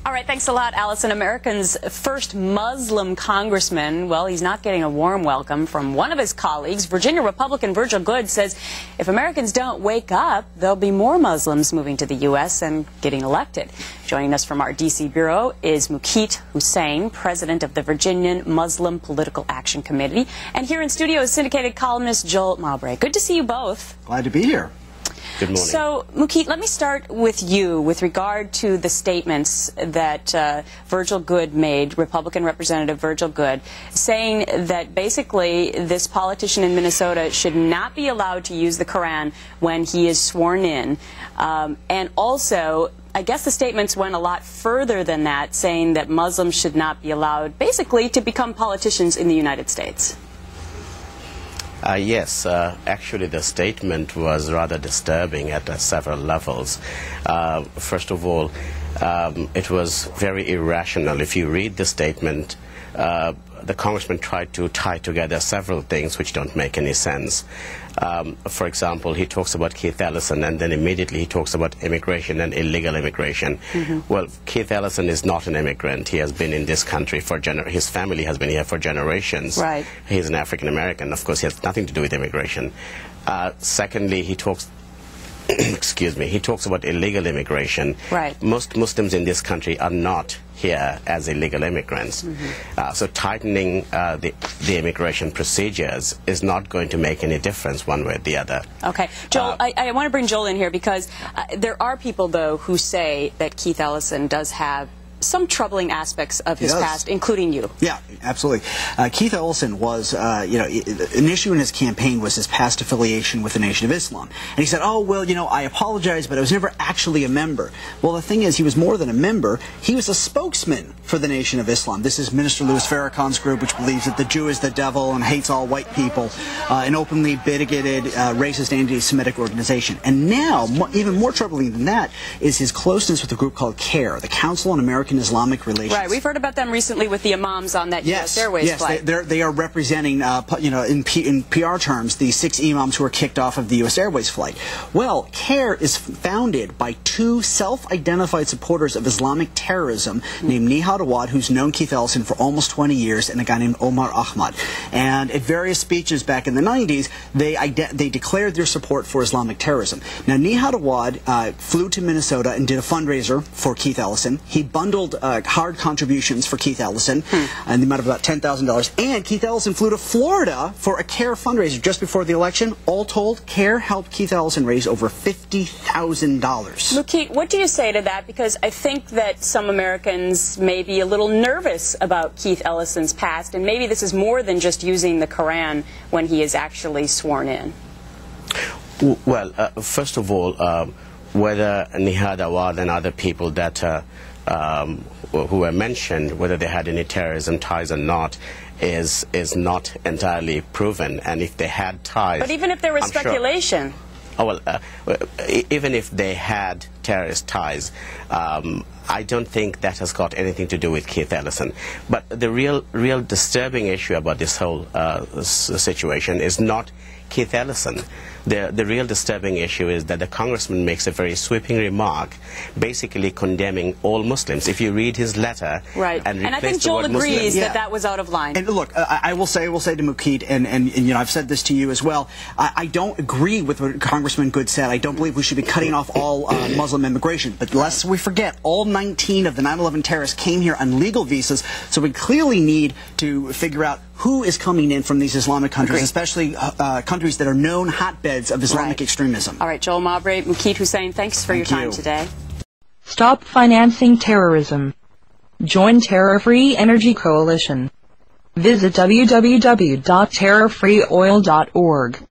All right, thanks a lot, Allison. America's first Muslim congressman, well, he's not getting a warm welcome from one of his colleagues. Virginia Republican Virgil Goode says if Americans don't wake up, there'll be more Muslims moving to the U.S. and getting elected. Joining us from our D.C. bureau is Mukeet Hussain, president of the Virginian Muslim Political Action Committee. And here in studio is syndicated columnist Joel Mowbray. Good to see you both. Glad to be here. Good morning. So, Mukeet, let me start with you with regard to the statements that Virgil Goode made, Republican Representative Virgil Goode, saying that basically this politician in Minnesota should not be allowed to use the Quran when he is sworn in. And also, I guess the statements went a lot further than that, saying that Muslims should not be allowed basically to become politicians in the United States. Yes, actually the statement was rather disturbing at several levels. First of all, it was very irrational. If you read the statement, the congressman tried to tie together several things which don't make any sense. For example, he talks about Keith Ellison, and then immediately he talks about immigration and illegal immigration. Well, Keith Ellison is not an immigrant. He has been in this country for his family has been here for generations. Right. He's an African American. Of course, he has nothing to do with immigration. Secondly, he talks excuse me, he talks about illegal immigration. Right. Most Muslims in this country are not here as illegal immigrants. So tightening the immigration procedures is not going to make any difference one way or the other. Okay. Joel, I want to bring Joel in here because there are people, though, who say that Keith Ellison does have some troubling aspects of his past, including you. Yeah, absolutely. Keith Ellison was, an issue in his campaign was his past affiliation with the Nation of Islam. And he said, oh, well, I apologize, but I was never actually a member. Well, the thing is, he was more than a member. He was a spokesman for the Nation of Islam. This is Minister Louis Farrakhan's group, which believes that the Jew is the devil and hates all white people, an openly bigoted, racist, anti-Semitic organization. And now, even more troubling than that, is his closeness with a group called CARE, the Council on American Islamic Relations. Right, we've heard about them recently with the imams on that U.S. Airways flight. Yes, they are representing, in PR terms, the 6 imams who were kicked off of the U.S. Airways flight. Well, CARE is founded by 2 self-identified supporters of Islamic terrorism named Nihad Awad, who's known Keith Ellison for almost 20 years, and a guy named Omar Ahmad. And at various speeches back in the 90s, they declared their support for Islamic terrorism. Now, Nihad Awad flew to Minnesota and did a fundraiser for Keith Ellison. He bundled hard contributions for Keith Ellison in the amount of about $10,000. And Keith Ellison flew to Florida for a CARE fundraiser just before the election. All told, CARE helped Keith Ellison raise over $50,000. Mukeet, what do you say to that? Because I think that some Americans may be a little nervous about Keith Ellison's past, and maybe this is more than just using the Quran when he is actually sworn in. Well, first of all, whether Nihad Awad and other people that who were mentioned, whether they had any terrorism ties or not, is not entirely proven. And if they had ties, but even if there was speculation. Even if they had terrorist ties, I don't think that has got anything to do with Keith Ellison. But the real disturbing issue about this whole situation is not Keith Ellison. The real disturbing issue is that the congressman makes a very sweeping remark, basically condemning all Muslims. If you read his letter, right, and I think Joel agrees that that was out of line. And look, I will say to Mukeet, and I've said this to you as well. I don't agree with what Congressman Goode said. I don't believe we should be cutting off all Muslim immigration. But lest we forget, all 19 of the 9/11 terrorists came here on legal visas. So we clearly need to figure out who is coming in from these Islamic countries, especially countries that are known hotbeds of Islamic extremism. All right, Joel Mowbray, Mukeet Hussain, thanks for your time today. Stop financing terrorism. Join Terror-Free Energy Coalition. Visit www.terrorfreeoil.org.